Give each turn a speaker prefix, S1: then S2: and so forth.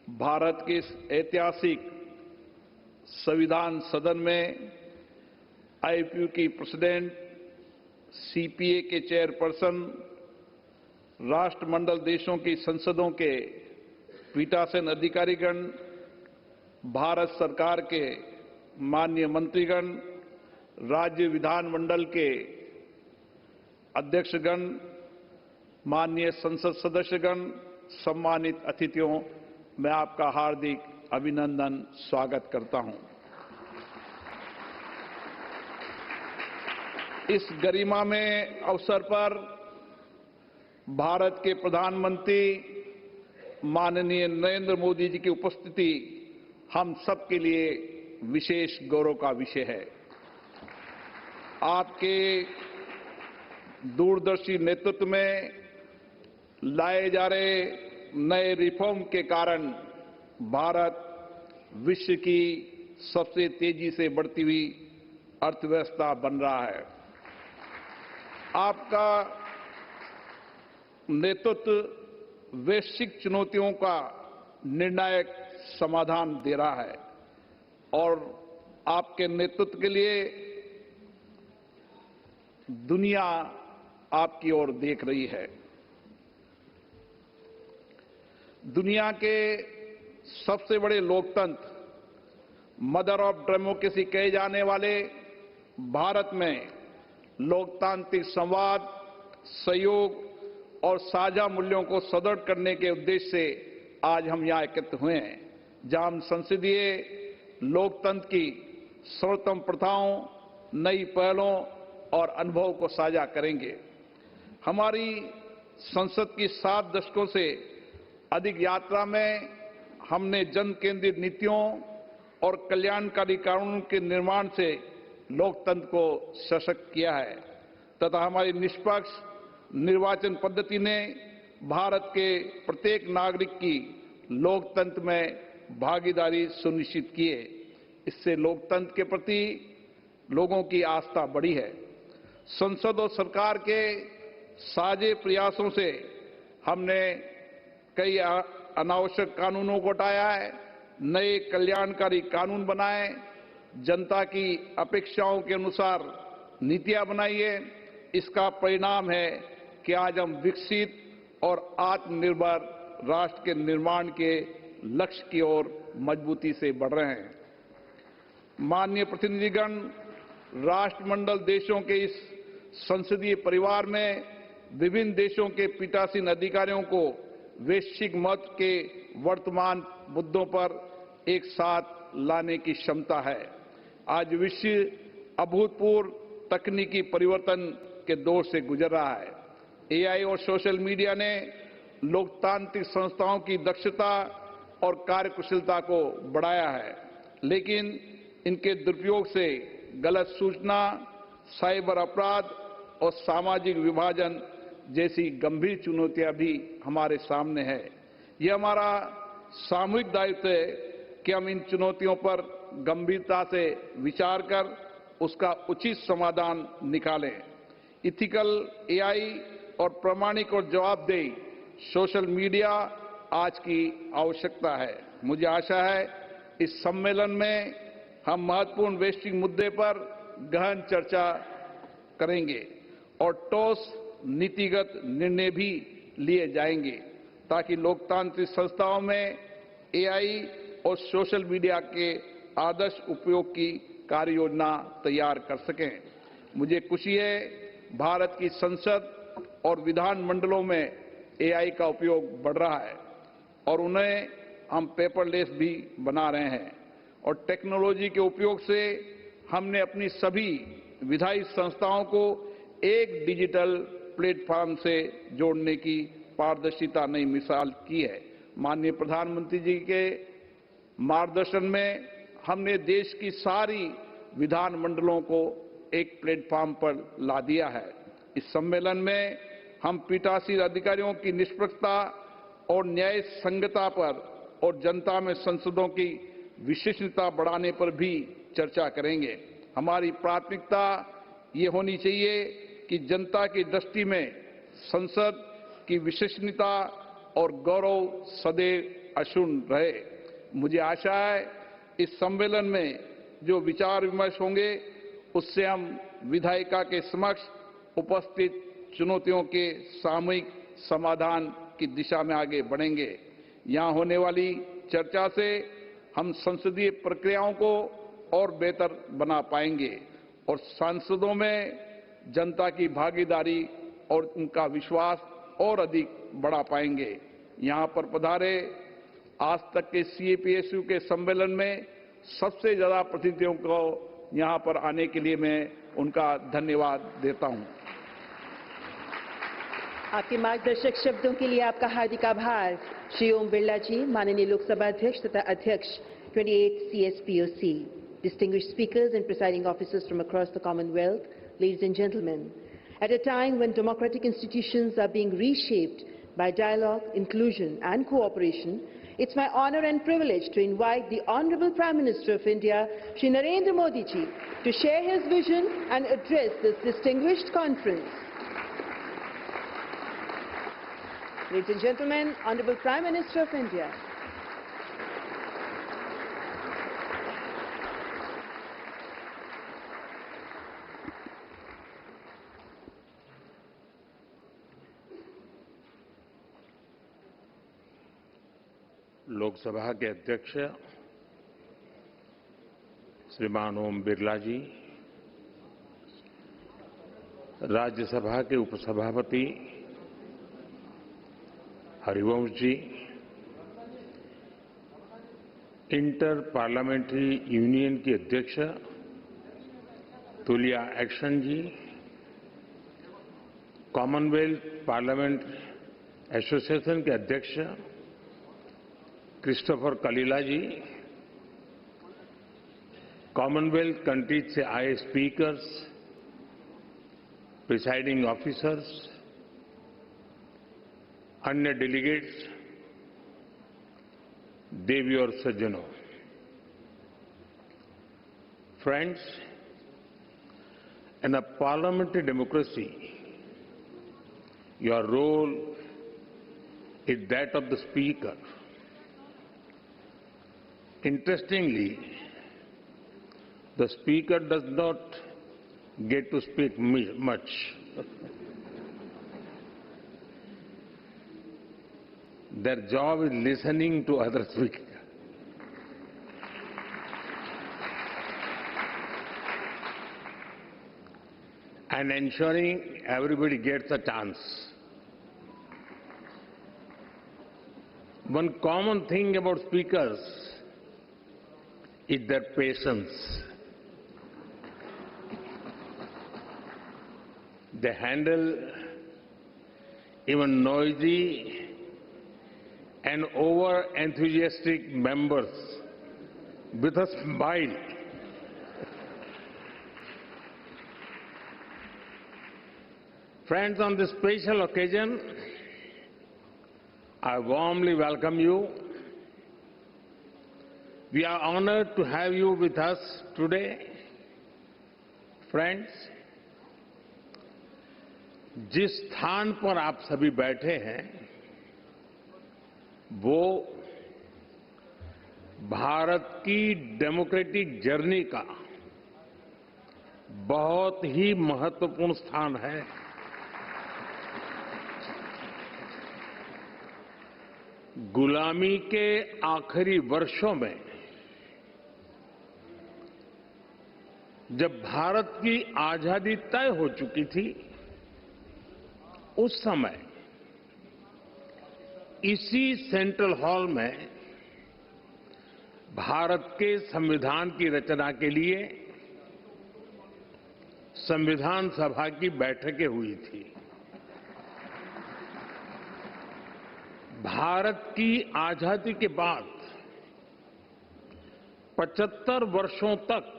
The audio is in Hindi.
S1: भारत के इस ऐतिहासिक संविधान सदन में आईपीयू की प्रेसिडेंट, सीपीए के चेयरपर्सन, राष्ट्रमंडल देशों की संसदों के पीठासीन अधिकारीगण, भारत सरकार के माननीय मंत्रीगण, राज्य विधानमंडल के अध्यक्षगण, माननीय संसद सदस्यगण, सम्मानित अतिथियों, मैं आपका हार्दिक अभिनंदन स्वागत करता हूं। इस गरिमामय अवसर पर भारत के प्रधानमंत्री माननीय नरेंद्र मोदी जी की उपस्थिति हम सबके लिए विशेष गौरव का विषय है। आपके दूरदर्शी नेतृत्व में लाए जा रहे नए रिफॉर्म के कारण भारत विश्व की सबसे तेजी से बढ़ती हुई अर्थव्यवस्था बन रहा है। आपका नेतृत्व वैश्विक चुनौतियों का निर्णायक समाधान दे रहा है और आपके नेतृत्व के लिए दुनिया आपकी ओर देख रही है। दुनिया के सबसे बड़े लोकतंत्र, मदर ऑफ डेमोक्रेसी कहे जाने वाले भारत में लोकतांत्रिक संवाद, सहयोग और साझा मूल्यों को सुदृढ़ करने के उद्देश्य से आज हम यहाँ एकत्र हुए हैं, जहां हम संसदीय लोकतंत्र की सर्वोत्तम प्रथाओं, नई पहलों और अनुभव को साझा करेंगे। हमारी संसद की 7 दशकों से अधिक यात्रा में हमने जन केंद्रित नीतियों और कल्याणकारी कानूनों के निर्माण से लोकतंत्र को सशक्त किया है तथा हमारी निष्पक्ष निर्वाचन पद्धति ने भारत के प्रत्येक नागरिक की लोकतंत्र में भागीदारी सुनिश्चित की है। इससे लोकतंत्र के प्रति लोगों की आस्था बढ़ी है। संसद और सरकार के साझे प्रयासों से हमने कई अनावश्यक कानूनों को हटाया है, नए कल्याणकारी कानून बनाए, जनता की अपेक्षाओं के अनुसार नीतियां बनाई है। इसका परिणाम है कि आज हम विकसित और आत्मनिर्भर राष्ट्र के निर्माण के लक्ष्य की ओर मजबूती से बढ़ रहे हैं। माननीय प्रतिनिधिगण, राष्ट्रमंडल देशों के इस संसदीय परिवार में विभिन्न देशों के पीठासीन अधिकारियों को वैश्विक महत्व के वर्तमान मुद्दों पर एक साथ लाने की क्षमता है। आज विश्व अभूतपूर्व तकनीकी परिवर्तन के दौर से गुजर रहा है। एआई और सोशल मीडिया ने लोकतांत्रिक संस्थाओं की दक्षता और कार्यकुशलता को बढ़ाया है, लेकिन इनके दुरुपयोग से गलत सूचना, साइबर अपराध और सामाजिक विभाजन जैसी गंभीर चुनौतियां भी हमारे सामने है। यह हमारा सामूहिक दायित्व है कि हम इन चुनौतियों पर गंभीरता से विचार कर उसका उचित समाधान निकालें। इथिकल एआई और प्रामाणिक और जवाबदेही सोशल मीडिया आज की आवश्यकता है। मुझे आशा है इस सम्मेलन में हम महत्वपूर्ण वैश्विक मुद्दे पर गहन चर्चा करेंगे और ठोस नीतिगत निर्णय भी लिए जाएंगे ताकि लोकतांत्रिक संस्थाओं में एआई और सोशल मीडिया के आदर्श उपयोग की कार्य योजना तैयार कर सकें। मुझे खुशी है भारत की संसद और विधान मंडलों में एआई का उपयोग बढ़ रहा है और उन्हें हम पेपरलेस भी बना रहे हैं और टेक्नोलॉजी के उपयोग से हमने अपनी सभी विधायी संस्थाओं को एक डिजिटल प्लेटफॉर्म से जोड़ने की पारदर्शिता नई मिसाल की है। माननीय प्रधानमंत्री जी के मार्गदर्शन में हमने देश की सारी विधान मंडलों को एक प्लेटफॉर्म पर ला दिया है। इस सम्मेलन में हम पीठासीन अधिकारियों की निष्पक्षता और न्याय संगतता पर और जनता में संसदों की विश्वसनीयता बढ़ाने पर भी चर्चा करेंगे। हमारी प्राथमिकता ये होनी चाहिए कि जनता की दृष्टि में संसद की विश्वसनीयता और गौरव सदैव अक्षुण्ण रहे। मुझे आशा है इस सम्मेलन में जो विचार विमर्श होंगे उससे हम विधायिका के समक्ष उपस्थित चुनौतियों के सामूहिक समाधान की दिशा में आगे बढ़ेंगे। यहाँ होने वाली चर्चा से हम संसदीय प्रक्रियाओं को और बेहतर बना पाएंगे और सांसदों में जनता की भागीदारी और उनका विश्वास और अधिक बढ़ा पाएंगे। यहाँ पर पधारे आज तक के CAPSU के सम्मेलन में सबसे ज्यादा प्रतिनिधियों को यहाँ पर आने के लिए मैं उनका धन्यवाद देता हूँ।
S2: आपके मार्गदर्शक शब्दों के लिए आपका हार्दिक आभार श्री ओम बिरला जी, माननीय लोकसभा अध्यक्ष तथा अध्यक्ष 28 CSPOC, distinguished speakers and presiding officers from across the Commonwealth, ladies and gentlemen. At a time when democratic institutions are being reshaped by dialogue, inclusion and cooperation, it's my honor and privilege to invite the Honorable Prime Minister of India, Shri Narendra Modi ji, to share his vision and address this distinguished conference. Ladies and gentlemen, Honorable Prime Minister of India.
S3: Lok Sabha के अध्यक्ष श्रीमान ओम बिरला जी, राज्यसभा के उपसभापति Harivansh ji, inter parliamentary union की अध्यक्ष तुलिया एक्शन जी, कॉमनवेल्थ पार्लियामेंट एसोसिएशन के अध्यक्ष क्रिस्टोफर कलीला जी, कॉमनवेल्थ कंट्रीज से आए स्पीकर्स, प्रिसाइडिंग ऑफिसर्स, अन्य डेलीगेट्स, देवी और सज्जनों, friends, in a parliamentary democracy, your role is that of the speaker. Interestingly, the speaker does not get to speak much. Their job is listening to other speakers. And ensuring everybody gets a chance. One common thing about speakers is their patience. They handle even noisy and over-enthusiastic members with a smile. Friends, on this special occasion, I warmly welcome you. We are honored to have you with us today. Friends, जिस स्थान पर आप सभी बैठे हैं, वो भारत की डेमोक्रेटिक जर्नी का बहुत ही महत्वपूर्ण स्थान है। गुलामी के आखिरी वर्षों में जब भारत की आजादी तय हो चुकी थी, उस समय इसी सेंट्रल हॉल में भारत के संविधान की रचना के लिए संविधान सभा की बैठकें हुई थी। भारत की आजादी के बाद 75 वर्षों तक